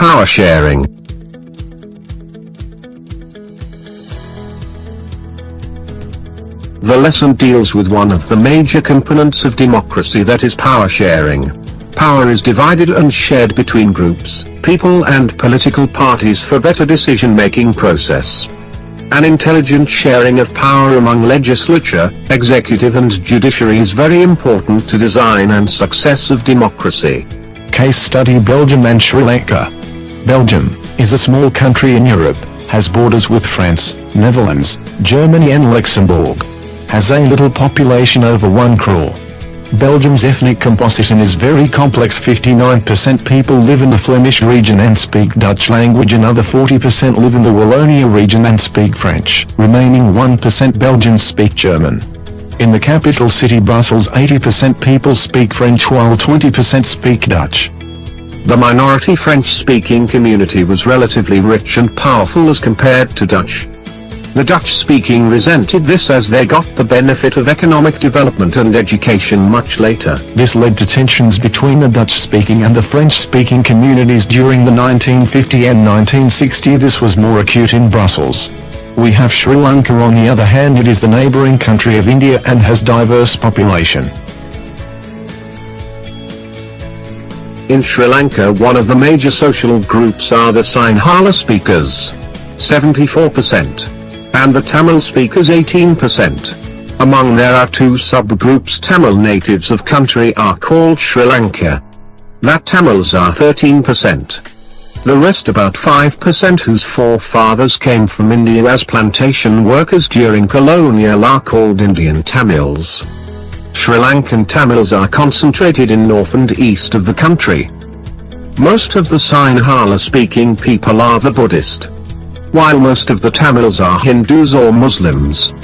power sharing. The lesson deals with one of the major components of democracy, that is power sharing. Power is divided and shared between groups, people and political parties for better decision-making process. An intelligent sharing of power among legislature, executive and judiciary is very important to design and success of democracy. Case study: Belgium and Sri Lanka. Belgium is a small country in Europe, has borders with France, Netherlands, Germany and Luxembourg. Has a little population, over 1 crore. Belgium's ethnic composition is very complex. 59% people live in the Flemish region and speak Dutch language, another 40% live in the Wallonia region and speak French, remaining 1% Belgians speak German. In the capital city Brussels, 80% people speak French while 20% speak Dutch. The minority French-speaking community was relatively rich and powerful as compared to Dutch. The Dutch-speaking resented this as they got the benefit of economic development and education much later. This led to tensions between the Dutch-speaking and the French-speaking communities during the 1950 and 1960. This was more acute in Brussels. We have Sri Lanka on the other hand. It is the neighboring country of India and has diverse population. In Sri Lanka, one of the major social groups are the Sinhala speakers, 74%. And the Tamil speakers, 18%. Among there are two subgroups. Tamil natives of country are called Sri Lanka. That Tamils are 13%. The rest, about 5%, whose forefathers came from India as plantation workers during colonial, are called Indian Tamils. Sri Lankan Tamils are concentrated in north and east of the country. Most of the Sinhala speaking people are the Buddhist, while most of the Tamils are Hindus or Muslims.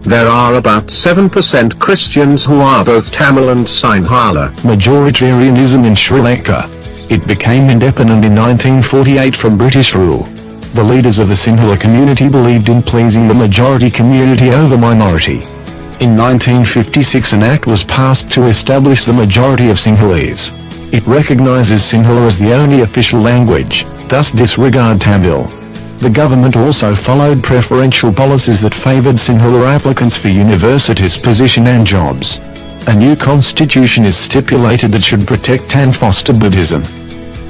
There are about 7% Christians who are both Tamil and Sinhala. Majoritarianism in Sri Lanka. It became independent in 1948 from British rule. The leaders of the Sinhala community believed in pleasing the majority community over minority. In 1956 an act was passed to establish the majority of Sinhalese. It recognizes Sinhala as the only official language, thus disregard Tamil. The government also followed preferential policies that favored Sinhala applicants for universities, position and jobs. A new constitution is stipulated that should protect and foster Buddhism.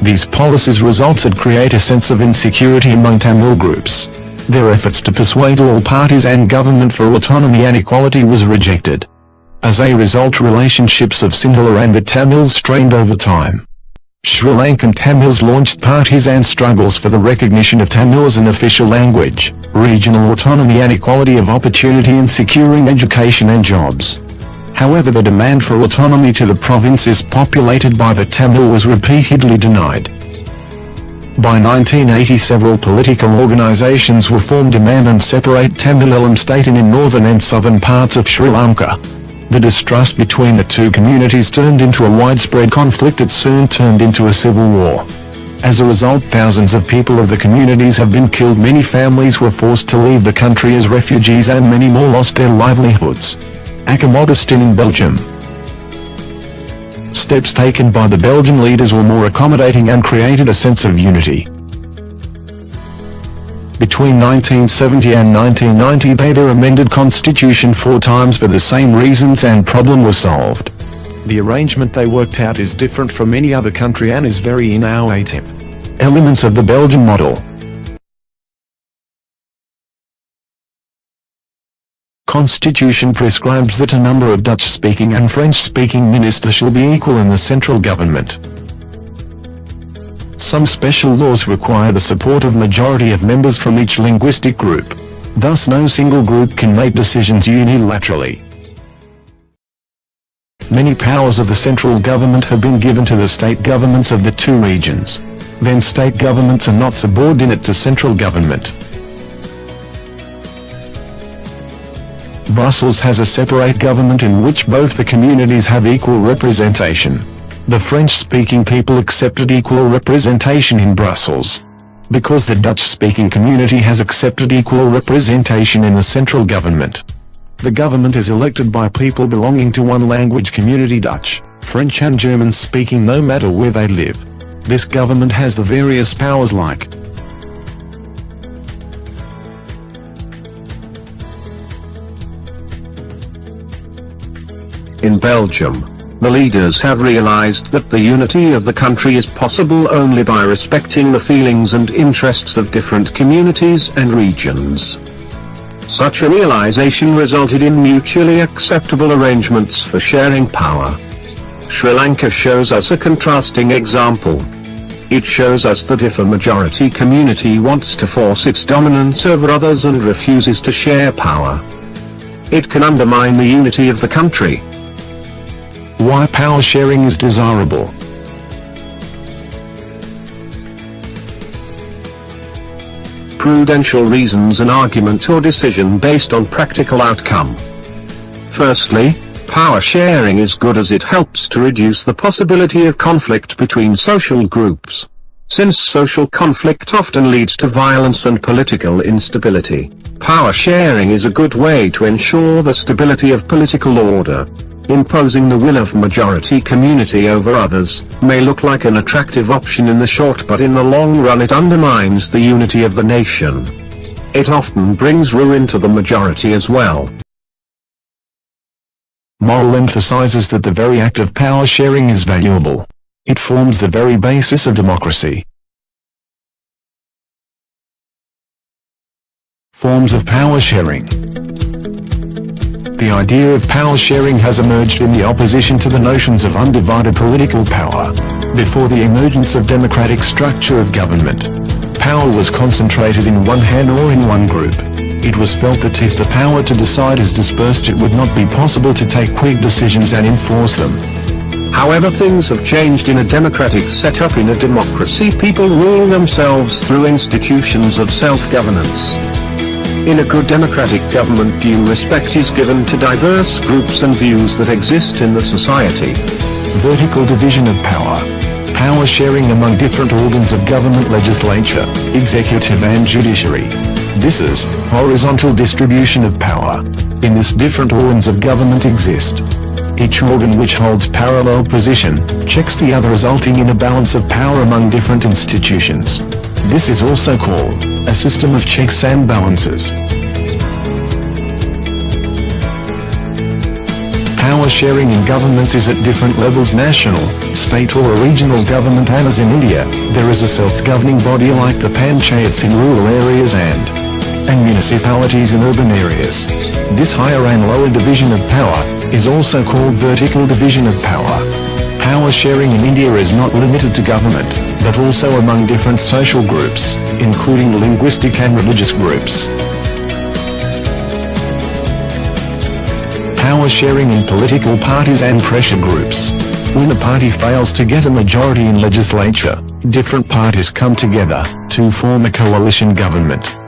These policies resulted create a sense of insecurity among Tamil groups. Their efforts to persuade all parties and government for autonomy and equality was rejected. As a result, relationships of Sinhala and the Tamils strained over time. Sri Lankan Tamils launched parties and struggles for the recognition of Tamil as an official language, regional autonomy and equality of opportunity in securing education and jobs. However, the demand for autonomy to the provinces populated by the Tamil was repeatedly denied. By 1980 several political organizations were formed to demand and separate Tamilam state in northern and southern parts of Sri Lanka. The distrust between the two communities turned into a widespread conflict. It soon turned into a civil war. As a result, thousands of people of the communities have been killed, many families were forced to leave the country as refugees and many more lost their livelihoods. Accommodation in Belgium. Steps taken by the Belgian leaders were more accommodating and created a sense of unity. Between 1970 and 1990 they their amended constitution 4 times for the same reasons and problem was solved. The arrangement they worked out is different from any other country and is very innovative. Elements of the Belgian model. Constitution prescribes that a number of Dutch-speaking and French-speaking ministers shall be equal in the central government. Some special laws require the support of majority of members from each linguistic group. Thus no single group can make decisions unilaterally. Many powers of the central government have been given to the state governments of the 2 regions. Then state governments are not subordinate to central government. Brussels has a separate government in which both the communities have equal representation. The French-speaking people accepted equal representation in Brussels. Because the Dutch-speaking community has accepted equal representation in the central government. The government is elected by people belonging to one language community, Dutch, French and German speaking, no matter where they live. This government has the various powers like in Belgium, the leaders have realized that the unity of the country is possible only by respecting the feelings and interests of different communities and regions. Such a realization resulted in mutually acceptable arrangements for sharing power. Sri Lanka shows us a contrasting example. It shows us that if a majority community wants to force its dominance over others and refuses to share power, it can undermine the unity of the country. why power sharing is desirable. Prudential reasons, an argument or decision based on practical outcome. Firstly, power sharing is good as it helps to reduce the possibility of conflict between social groups. Since social conflict often leads to violence and political instability, power sharing is a good way to ensure the stability of political order. Imposing the will of majority community over others may look like an attractive option in the short, but in the long run it undermines the unity of the nation. It often brings ruin to the majority as well. Moral emphasizes that the very act of power sharing is valuable. It forms the very basis of democracy. Forms of power sharing. The idea of power sharing has emerged in the opposition to the notions of undivided political power. Before the emergence of democratic structure of government, power was concentrated in one hand or in one group. It was felt that if the power to decide is dispersed, it would not be possible to take quick decisions and enforce them. However, things have changed in a democratic setup. In a democracy, people rule themselves through institutions of self-governance. In a good democratic government, due respect is given to diverse groups and views that exist in the society. Vertical division of power. Power sharing among different organs of government, legislature, executive and judiciary. This is horizontal distribution of power. In this, different organs of government exist. Each organ which holds parallel position checks the other, resulting in a balance of power among different institutions. This is also called a system of checks and balances. Power sharing in governments is at different levels: national, state or regional government, and as in India, there is a self-governing body like the panchayats in rural areas and municipalities in urban areas. This higher and lower division of power is also called vertical division of power. Power sharing in India is not limited to government, but also among different social groups, including linguistic and religious groups. Power sharing in political parties and pressure groups. When a party fails to get a majority in legislature, different parties come together to form a coalition government.